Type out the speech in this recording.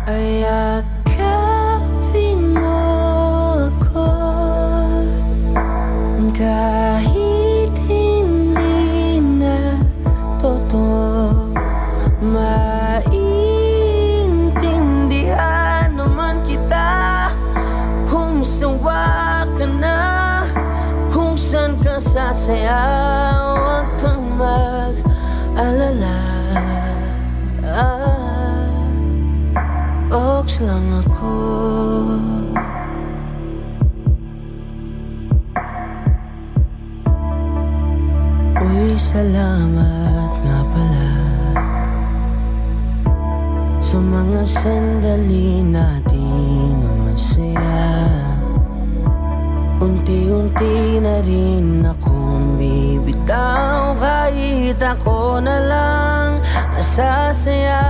ay yakapin mo ako kahit hindi na totoo. Maintindihan naman kita kung sawa ka na, kung saan ka sasaya. Huwag kang mag-alala, box lang ako. Uy, salamat nga pala sa mga sandali natin na masaya. Unti-unti na rin akong bibitaw, kahit ako na lang masasaya.